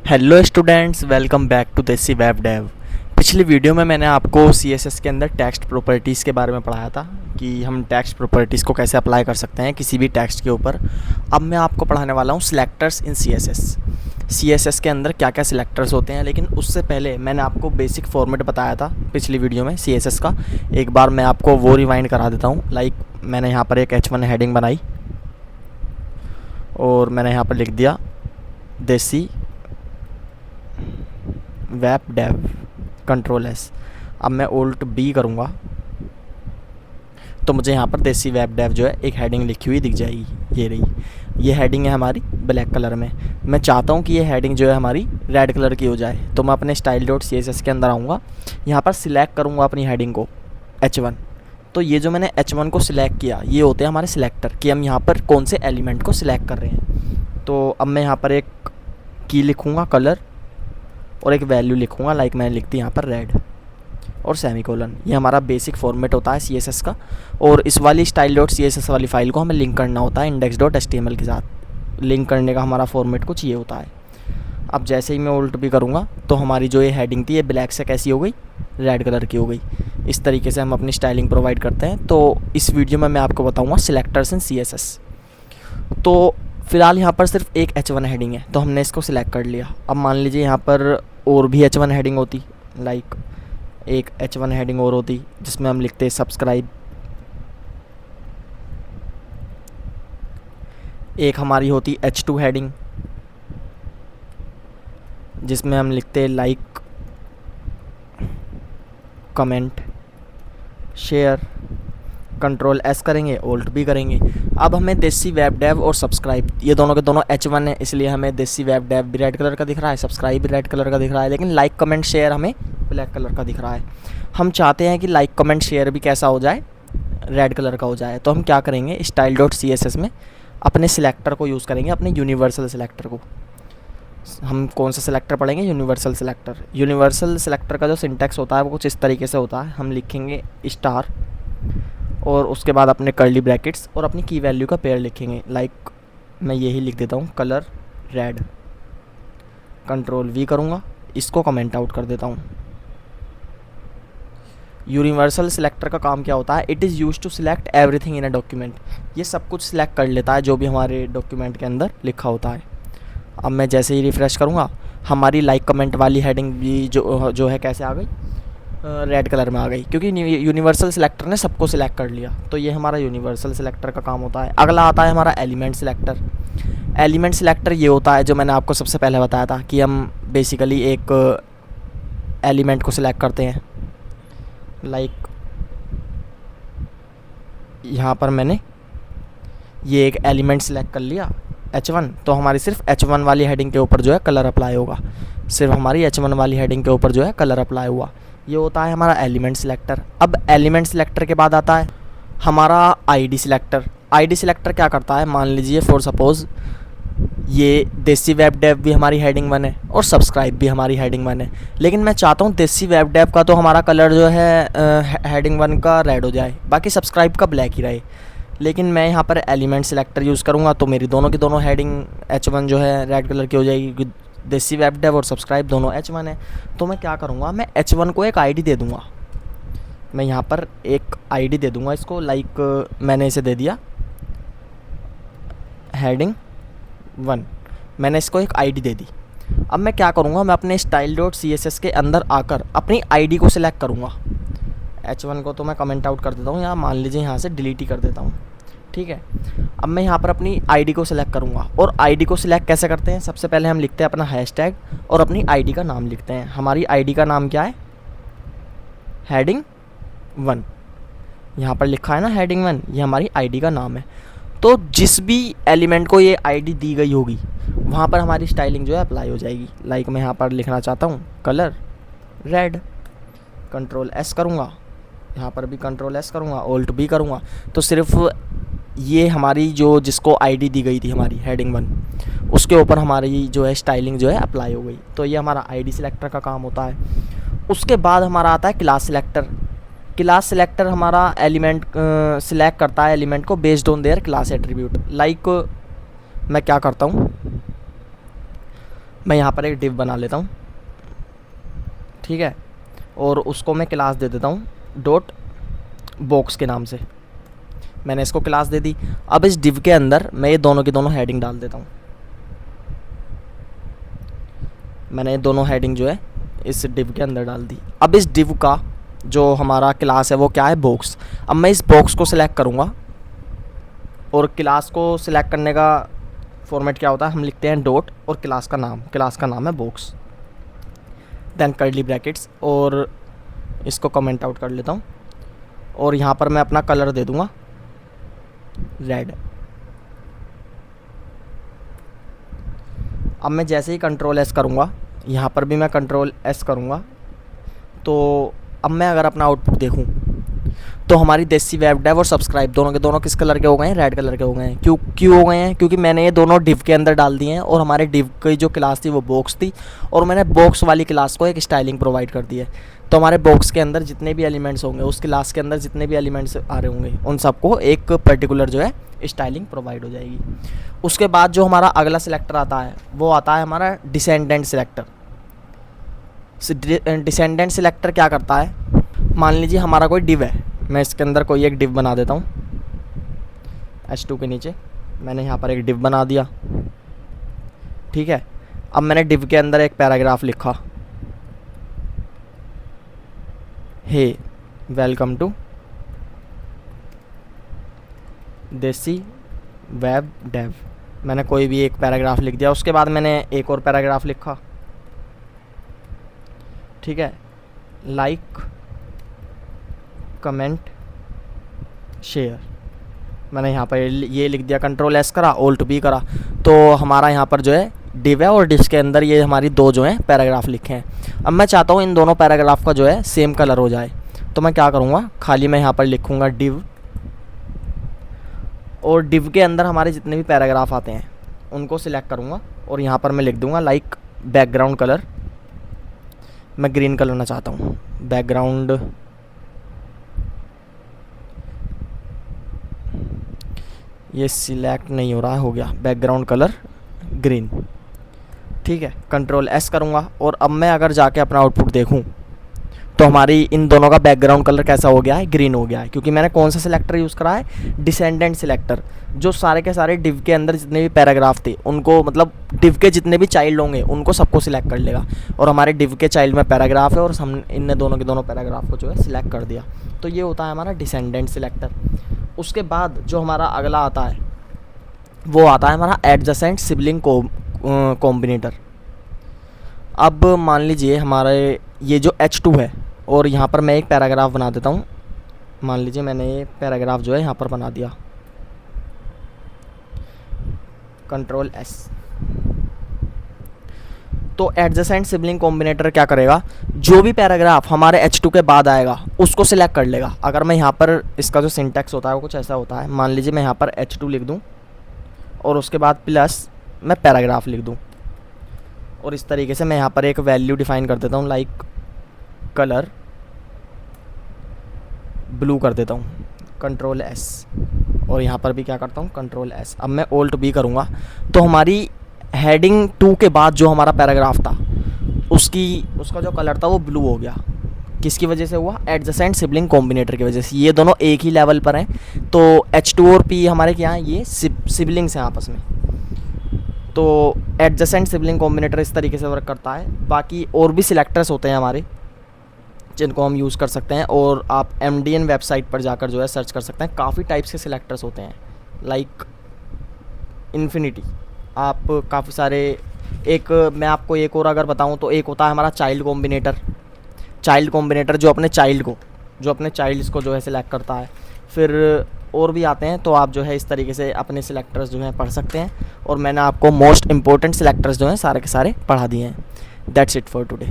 Hello students, welcome back to Desi web dev. पिछली video में मैंने आपको CSS के अंदर टेक्स्ट प्रॉपर्टीज़ के बारे में पढ़ाया था कि हम टेक्स्ट प्रॉपर्टीज़ को कैसे अप्लाई कर सकते हैं किसी भी टेक्स्ट के ऊपर। अब मैं आपको पढ़ाने वाला हूँ सिलेक्टर्स इन CSS के अंदर क्या क्या सिलेक्टर्स होते हैं। लेकिन उससे पहले मैंने आपको बेसिक फॉर्मेट बताया था पिछली वीडियो में CSS का। एक बार मैं आपको वो रिवाइंड करा देता हूँ। मैंने यहाँ पर एक H1 हेडिंग बनाई और मैंने यहाँ पर लिख दिया देसी वेब डेव, Ctrl+S। अब मैं Alt+B करूँगा तो मुझे यहाँ पर देसी वेब डेव जो है एक हेडिंग लिखी हुई दिख जाएगी। ये रही, ये हेडिंग है हमारी ब्लैक कलर में। मैं चाहता हूँ कि ये हेडिंग जो है हमारी रेड कलर की हो जाए, तो मैं अपने style.css के अंदर आऊँगा, यहाँ पर सिलेक्ट करूँगा अपनी हेडिंग को H1। तो ये जो मैंने H1 को सिलेक्ट किया, ये होते हैं हमारे सिलेक्टर कि हम यहाँ पर कौन से एलिमेंट को सिलेक्ट कर रहे हैं। तो अब मैं यहाँ पर एक की लिखूँगा कलर और एक वैल्यू लिखूँगा, मैंने लिख दी यहाँ पर रेड और सेमीकोलन। ये हमारा बेसिक फॉर्मेट होता है CSS का। और इस वाली style.css वाली फ़ाइल को हमें लिंक करना होता है index.html के साथ। लिंक करने का हमारा फॉर्मेट कुछ ये होता है। अब जैसे ही मैं Alt+B करूँगा तो हमारी जो ये हेडिंग थी ये ब्लैक से कैसी हो गई, रेड कलर की हो गई। इस तरीके से हम अपनी स्टाइलिंग प्रोवाइड करते हैं। तो इस वीडियो में मैं आपको बताऊँगा सिलेक्टर्स इन CSS। तो फ़िलहाल यहाँ पर सिर्फ एक H1 हेडिंग है, तो हमने इसको सिलेक्ट कर लिया। अब मान लीजिए यहाँ पर और भी H1 हेडिंग होती, एक H1 हेडिंग और होती जिसमें हम लिखते सब्सक्राइब। एक हमारी होती H2 हेडिंग जिसमें हम लिखते लाइक, कमेंट, शेयर। Ctrl+S करेंगे, Alt+B करेंगे। अब हमें देसी वेब डेव और सब्सक्राइब, ये दोनों के दोनों H1 है, इसलिए हमें देसी वेब डेव भी रेड कलर का दिख रहा है, सब्सक्राइब भी रेड कलर का दिख रहा है, लेकिन लाइक, कमेंट, शेयर हमें ब्लैक कलर का दिख रहा है। हम चाहते हैं कि लाइक, कमेंट, शेयर भी कैसा हो जाए, रेड कलर का हो जाए। तो हम क्या करेंगे, style.css में अपने सिलेक्टर को यूज़ करेंगे, अपने यूनिवर्सल सिलेक्टर को। हम कौन सा सिलेक्टर पढ़ेंगे, यूनिवर्सल सिलेक्टर। यूनिवर्सल सिलेक्टर का जो सिंटैक्स होता है वो कुछ इस तरीके से होता है। हम लिखेंगे स्टार और उसके बाद अपने कर्ली ब्रैकेट्स और अपनी की वैल्यू का पेयर लिखेंगे। मैं यही लिख देता हूँ कलर रेड। Ctrl+V करूँगा, इसको कमेंट आउट कर देता हूँ। यूनिवर्सल सिलेक्टर का काम क्या होता है, it is use to select everything in a document. ये सब कुछ सिलेक्ट कर लेता है जो भी हमारे डॉक्यूमेंट के अंदर लिखा होता है। अब मैं जैसे ही रिफ़्रेश करूँगा हमारी लाइक, कमेंट वाली हेडिंग भी जो है कैसे आ गई, रेड कलर में आ गई, क्योंकि यूनिवर्सल सिलेक्टर ने सबको सिलेक्ट कर लिया। तो ये हमारा यूनिवर्सल सिलेक्टर का काम होता है। अगला आता है हमारा एलिमेंट सिलेक्टर। एलिमेंट सिलेक्टर ये होता है जो मैंने आपको सबसे पहले बताया था कि हम बेसिकली एक एलिमेंट को सिलेक्ट करते हैं। यहाँ पर मैंने ये एक एलिमेंट सिलेक्ट कर लिया H1, तो हमारी सिर्फ H1 वाली हेडिंग के ऊपर जो है कलर अप्लाई होगा। सिर्फ हमारी H1 वाली हेडिंग के ऊपर जो है कलर अप्लाई हुआ। ये होता है हमारा एलिमेंट सिलेक्टर। अब एलिमेंट सिलेक्टर के बाद आता है हमारा ID सिलेक्टर। ID सिलेक्टर क्या करता है, मान लीजिए फॉर सपोज़ ये देसी वेब डेव भी हमारी हेडिंग 1 है और सब्सक्राइब भी हमारी हेडिंग 1 है, लेकिन मैं चाहता हूँ देसी वेब डेव का तो हमारा कलर जो है हेडिंग 1 का रेड हो जाए, बाकी सब्सक्राइब का ब्लैक ही रहे। लेकिन मैं यहाँ पर एलिमेंट सिलेक्टर यूज़ करूँगा तो मेरी दोनों की दोनों हेडिंग H1 जो है रेड कलर की हो जाएगी। देसी वेब डेव और सब्सक्राइब दोनों H1 है। तो मैं क्या करूँगा, मैं H1 को एक ID दे दूँगा। मैं यहाँ पर एक ID दे दूँगा इसको, मैंने इसे दे दिया हेडिंग 1। मैंने इसको एक ID दे दी। अब मैं क्या करूँगा, मैं अपने style.css के अंदर आकर अपनी ID को सिलेक्ट करूँगा। H1 को तो मैं कमेंट आउट कर देता हूँ, या मान लीजिए यहाँ से डिलीट ही कर देता हूँ, ठीक है। अब मैं यहाँ पर अपनी ID को सिलेक्ट करूँगा। और ID को सिलेक्ट कैसे करते हैं, सबसे पहले हम लिखते हैं अपना हैशटैग और अपनी ID का नाम लिखते हैं। हमारी ID का नाम क्या है, हेडिंग 1। यहाँ पर लिखा है ना हेडिंग 1, ये हमारी ID का नाम है। तो जिस भी एलिमेंट को ये ID दी गई होगी वहाँ पर हमारी स्टाइलिंग जो है अप्लाई हो जाएगी। मैं यहाँ पर लिखना चाहता हूँ कलर रेड। Ctrl+S करूँगा, यहाँ पर भी Ctrl+S करूँगा, Alt+B करूँगा, तो सिर्फ ये हमारी जिसको ID दी गई थी हमारी हेडिंग 1, उसके ऊपर हमारी जो है स्टाइलिंग जो है अप्लाई हो गई। तो ये हमारा ID सिलेक्टर का काम होता है। उसके बाद हमारा आता है क्लास सिलेक्टर। क्लास सिलेक्टर हमारा एलिमेंट सिलेक्ट करता है एलिमेंट को based on their class attribute. मैं क्या करता हूँ, मैं यहाँ पर एक डिव बना लेता हूँ, ठीक है, और उसको मैं क्लास दे देता हूँ डॉट बॉक्स के नाम से। मैंने इसको क्लास दे दी। अब इस डिव के अंदर मैं ये दोनों की दोनों हेडिंग डाल देता हूँ। मैंने ये दोनों हेडिंग जो है इस डिव के अंदर डाल दी। अब इस डिव का जो हमारा क्लास है वो क्या है, बॉक्स। अब मैं इस बॉक्स को सिलेक्ट करूँगा, और क्लास को सिलेक्ट करने का फॉर्मेट क्या होता है, हम लिखते हैं डॉट और क्लास का नाम है बॉक्स, देन कर्ली ब्रैकेट्स, और इसको कमेंट आउट कर लेता हूँ। और यहाँ पर मैं अपना कलर दे दूँगा रेड। अब मैं जैसे ही कंट्रोल एस करूँगा, यहाँ पर भी मैं कंट्रोल एस करूँगा, तो अब मैं अगर अपना आउटपुट देखूँ तो हमारी देसी वेब डेव और सब्सक्राइब दोनों के दोनों किस कलर के हो गए हैं, रेड कलर के हो गए हैं। क्यों हो गए हैं, क्योंकि मैंने ये दोनों डिव के अंदर डाल दिए हैं, और हमारे डिव की जो क्लास थी वो बॉक्स थी, और मैंने बॉक्स वाली क्लास को एक स्टाइलिंग प्रोवाइड कर दी है। तो हमारे बॉक्स के अंदर जितने भी एलिमेंट्स होंगे, उस क्लास के अंदर जितने भी एलिमेंट्स आ रहे होंगे, उन सबको एक पर्टिकुलर जो है स्टाइलिंग प्रोवाइड हो जाएगी। उसके बाद जो हमारा अगला सिलेक्टर आता है वो आता है हमारा डिसेंडेंट सिलेक्टर। डिसेंडेंट सिलेक्टर क्या करता है, मान लीजिए हमारा कोई डिव है, मैं इसके अंदर कोई एक डिव बना देता हूँ। H2 के नीचे मैंने यहाँ पर एक डिव बना दिया, ठीक है। अब मैंने डिव के अंदर एक पैराग्राफ लिखा, हे welcome to Desi web Dave. मैंने कोई भी एक पैराग्राफ लिख दिया। उसके बाद मैंने एक और पैराग्राफ लिखा, ठीक है, लाइक कमेंट शेयर। मैंने यहाँ पर ये लिख दिया, कंट्रोल एस करा, ऑल्ट बी करा, तो हमारा यहाँ पर जो है डिव है, और डिव के अंदर ये हमारी दो जो हैं पैराग्राफ लिखे हैं। अब मैं चाहता हूँ इन दोनों पैराग्राफ का जो है सेम कलर हो जाए, तो मैं क्या करूँगा, खाली मैं यहाँ पर लिखूँगा डिव, और डिव के अंदर हमारे जितने भी पैराग्राफ आते हैं उनको सिलेक्ट करूँगा, और यहाँ पर मैं लिख दूँगा लाइक बैकग्राउंड कलर, मैं ग्रीन कलर लेना चाहता हूँ, बैकग्राउंड ये सिलेक्ट नहीं हो रहा है, हो गया, बैकग्राउंड कलर ग्रीन, ठीक है। कंट्रोल एस करूँगा, और अब मैं अगर जाके अपना आउटपुट देखूँ तो हमारी इन दोनों का बैकग्राउंड कलर कैसा हो गया है, ग्रीन हो गया है। क्योंकि मैंने कौन सा सिलेक्टर यूज़ करा है, डिसेंडेंट सिलेक्टर, जो सारे के सारे डिव के अंदर जितने भी पैराग्राफ थे उनको, मतलब डिव के जितने भी चाइल्ड होंगे उनको सबको सिलेक्ट कर लेगा, और हमारे डिव के चाइल्ड में पैराग्राफ है, और हम इन दोनों के दोनों पैराग्राफ को जो है सिलेक्ट कर दिया। तो ये होता है हमारा डिसेंडेंट सिलेक्टर। उसके बाद जो हमारा अगला आता है वो आता है हमारा एडजेसेंट सिबलिंग कॉम्बिनेटर। अब मान लीजिए हमारे ये जो H2 है, और यहाँ पर मैं एक पैराग्राफ बना देता हूँ। मान लीजिए मैंने ये पैराग्राफ जो है यहाँ पर बना दिया, कंट्रोल एस। तो एडजेसेंट सिबलिंग कॉम्बिनेटर क्या करेगा, जो भी पैराग्राफ हमारे H2 के बाद आएगा उसको सिलेक्ट कर लेगा। अगर मैं यहाँ पर, इसका जो सिंटैक्स होता है वो कुछ ऐसा होता है, मान लीजिए मैं यहाँ पर H2 लिख दूँ, और उसके बाद प्लस मैं पैराग्राफ लिख दूँ, और इस तरीके से मैं यहाँ पर एक वैल्यू डिफाइन कर देता हूँ, लाइक कलर ब्लू कर देता हूँ, कंट्रोल एस, और यहाँ पर भी क्या करता हूँ, कंट्रोल एस। अब मैं ऑल्ट बी करूँगा, तो हमारी हेडिंग 2 के बाद जो हमारा पैराग्राफ था उसका जो कलर था वो ब्लू हो गया। किसकी वजह से हुआ, एडजेसेंट सिबलिंग कॉम्बिनेटर की वजह से। ये दोनों एक ही लेवल पर हैं, तो H2 और P हमारे क्या हैं, ये सिबलिंग्स हैं आपस में। तो एडजेसेंट सिबलिंग कॉम्बिनेटर इस तरीके से वर्क करता है। बाकी और भी सिलेक्टर्स होते हैं हमारे जिनको हम यूज़ कर सकते हैं, और आप MDN वेबसाइट पर जाकर जो है सर्च कर सकते हैं। काफ़ी टाइप्स के सिलेक्टर्स होते हैं, लाइक इन्फिनिटी, आप काफ़ी सारे। एक मैं आपको एक और अगर बताऊं तो एक होता है हमारा चाइल्ड कॉम्बिनेटर जो अपने चाइल्ड्स को जो है सिलेक्ट करता है। फिर और भी आते हैं, तो आप जो है इस तरीके से अपने सिलेक्टर्स जो हैं पढ़ सकते हैं, और मैंने आपको मोस्ट इंपॉर्टेंट सिलेक्टर्स जो हैं सारे के सारे पढ़ा दिए हैं। That's it for today.